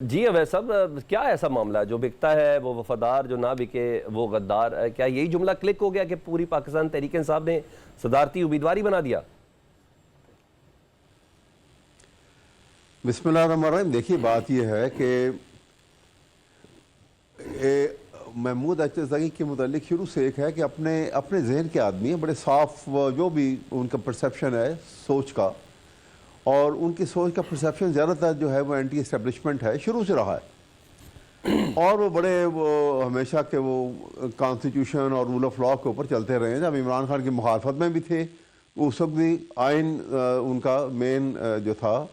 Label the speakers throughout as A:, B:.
A: जी अवैध साहब, क्या ऐसा मामला है जो बिकता है वो वफादार, जो ना बिके वो गद्दार? क्या यही जुमला क्लिक हो गया कि पूरी पाकिस्तान तहरीक इंसाफ ने सदारती उम्मीदवार ही बना दिया?
B: बिस्मिल्लाहिर्रहमानिर्रहीम। देखिए, बात यह है कि महमूद अचज़ई के मुतालिक शुरू से एक है कि अपने अपने जहन के आदमी हैं, बड़े साफ, जो भी उनका परसेप्शन है सोच का, और उनकी सोच का परसेप्शन ज़्यादातर जो है वो एंटी इस्टेब्लिशमेंट है, शुरू से रहा है। और वो बड़े हमेशा के वो कॉन्स्टिट्यूशन और रूल ऑफ लॉ के ऊपर चलते रहे हैं। जब इमरान खान की मुखालफत में भी थे उस वक्त भी आइन उनका मेन जो था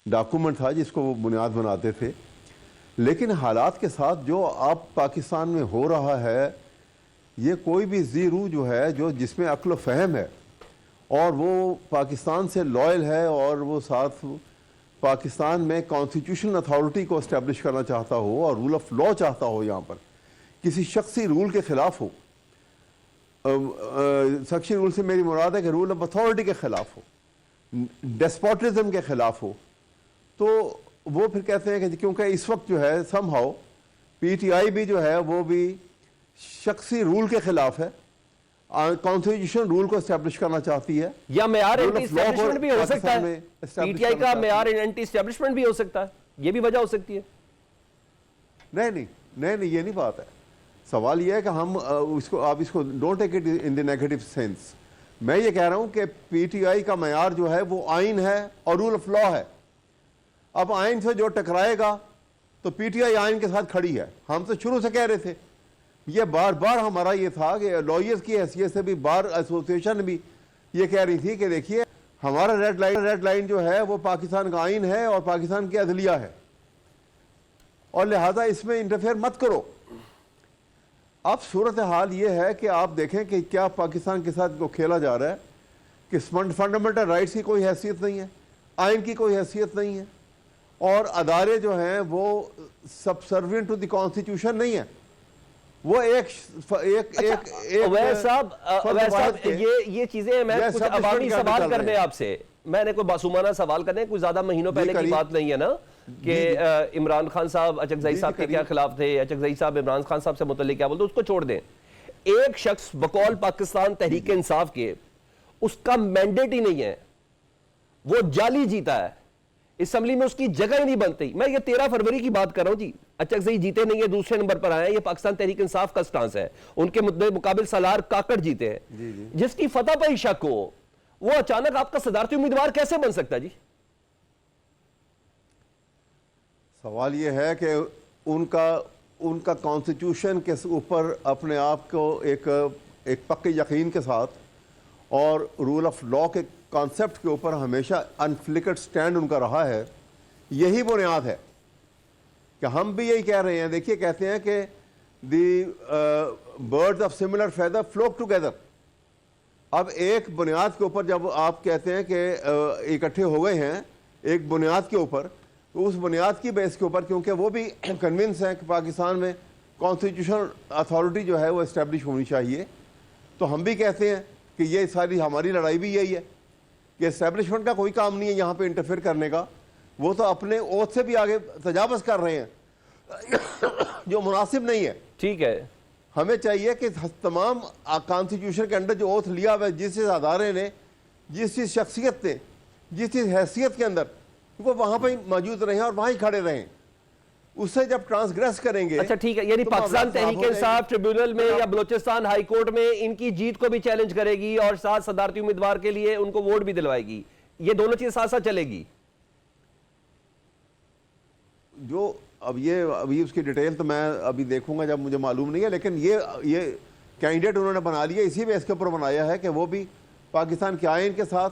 B: डॉक्यूमेंट था जिसको वो बुनियाद बनाते थे। लेकिन हालात के साथ जो अब पाकिस्तान में हो रहा है, ये कोई भी ज़ीरू जो है जो जिसमें अक्ल फ़हम है और वो पाकिस्तान से लॉयल है और वो साथ पाकिस्तान में कॉन्स्टिट्यूशनल अथॉरिटी को इस्टेब्लिश करना चाहता हो और रूल ऑफ लॉ चाहता हो, यहाँ पर किसी शख्सी रूल के ख़िलाफ़ हो। शख्सी रूल से मेरी मुराद है कि रूल ऑफ अथॉरिटी के ख़िलाफ़ हो, डेस्पोटिज्म के ख़िलाफ़ हो, तो वो फिर कहते हैं कि क्योंकि इस वक्त जो है समहाउ पीटीआई भी जो है वो भी शख्सी रूल के ख़िलाफ़ है, कॉन्स्टिट्यूशन रूल को एस्टेब्लिश करना चाहती है।
A: या मेयार एंटी एस्टेब्लिशमेंट भी हो सकता है, पीटीआई का मेयार एंटी एस्टेब्लिशमेंट भी हो सकता है, ये भी वजह हो सकती है।
B: नहीं, ये नहीं बात है। सवाल यह है कि हम इसको, आप इसको don't take it in the negative sense. मैं ये कह रहा हूं कि पीटीआई का मेयार जो है वो आइन है और रूल ऑफ लॉ है। अब आइन से जो टकराएगा तो पीटीआई आइन के साथ खड़ी है। हम तो शुरू से कह रहे थे, ये बार बार हमारा ये था कि लॉयर्स की हैसियत से भी बार एसोसिएशन भी ये कह रही थी कि देखिए हमारा रेड लाइन जो है वो पाकिस्तान का आइन है और पाकिस्तान की अदलिया है, और लिहाजा इसमें इंटरफेयर मत करो। अब सूरत हाल ये है कि आप देखें कि क्या पाकिस्तान के साथ को खेला जा रहा है कि फंडामेंटल राइट्स की कोई हैसियत नहीं है, आइन की कोई हैसियत नहीं है, और अदारे जो हैं वो सबसर्विएंट टू द कॉन्स्टिट्यूशन नहीं है। वो एक
A: साहब, ये चीजें मैं कुछ अवामी सवाल करने आपसे, मैंने कोई मासूमाना सवाल करने, कुछ ज्यादा महीनों पहले की बात नहीं है ना कि इमरान खान साहब अचकजई साहब के क्या खिलाफ थे, अचकजई साहब इमरान खान साहब से मुतल्लिक क्या बोलते, उसको छोड़ दें। एक शख्स बकौल पाकिस्तान तहरीक इंसाफ के, उसका मैंडेट ही नहीं है, वो जाली जीता है, असम्बली में उसकी जगह ही नहीं बनती। मैं ये 13 फरवरी की बात कर रहा हूं जी, अचकजई जीते नहीं है, दूसरे नंबर पर आए हैं, ये पाकिस्तान तहरीक इंसाफ का स्टांस है। उनके मुकाबिल सलार काकड़ जीते हैं। जिसकी फतह पर ही शक हो वो अचानक आपका सदारती उम्मीदवार कैसे बन सकता है जी?
B: सवाल ये है कि उनका कॉन्स्टिट्यूशन के ऊपर अपने आप को एक पक्के यकीन के साथ और रूल ऑफ लॉ के कॉन्सेप्ट के ऊपर हमेशा अनफ्लिकर्ड स्टैंड उनका रहा है। यही बुनियाद है कि हम भी यही कह रहे हैं। देखिए, कहते हैं कि the birds of similar feather flock together. अब एक बुनियाद के ऊपर जब आप कहते हैं कि इकट्ठे हो गए हैं एक बुनियाद के ऊपर, तो उस बुनियाद की बेस के ऊपर, क्योंकि वो भी कन्विंस हैं कि पाकिस्तान में कॉन्स्टिट्यूशनल अथॉरिटी जो है वो इस्टेब्लिश होनी चाहिए, तो हम भी कहते हैं कि ये सारी हमारी लड़ाई भी यही है कि इस्टेब्लिशमेंट का कोई काम नहीं है यहाँ पे इंटरफेयर करने का। वो तो अपने ओथ से भी आगे तजावज़ कर रहे हैं जो मुनासिब नहीं है।
A: ठीक है,
B: हमें चाहिए कि तमाम कॉन्स्टिट्यूशन के अंदर जो ओथ लिया हुआ है, जिस अदारे ने, जिस चीज़ शख्सियत ने, जिस चीज़ हैसियत के अंदर, वो वहाँ पर मौजूद रहें और वहाँ ही खड़े रहें। उससे जब ट्रांसग्रेस करेंगे,
A: अच्छा ठीक है, यानी
B: तो
A: पाकिस्तान तहरीक इंसाफ ट्रिब्यूनल में या बलोचिस्तान हाई कोर्ट में इनकी जीत को भी चैलेंज करेगी और साथ सदारती उम्मीदवार के लिए उनको वोट भी दिलवाएगी। ये दोनों चीज साथ साथ चलेगी।
B: जो अभी उसकी डिटेल तो मैं अभी देखूंगा जब मुझे मालूम नहीं है, लेकिन ये कैंडिडेट उन्होंने बना लिया, इसी बेस के ऊपर बनाया है कि वो भी पाकिस्तान के आइन के साथ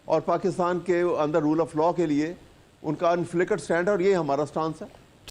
B: और पाकिस्तान के अंदर रूल ऑफ लॉ के लिए उनका अनफ्लिकर्ड स्टैंड है, और ये हमारा स्टांस है।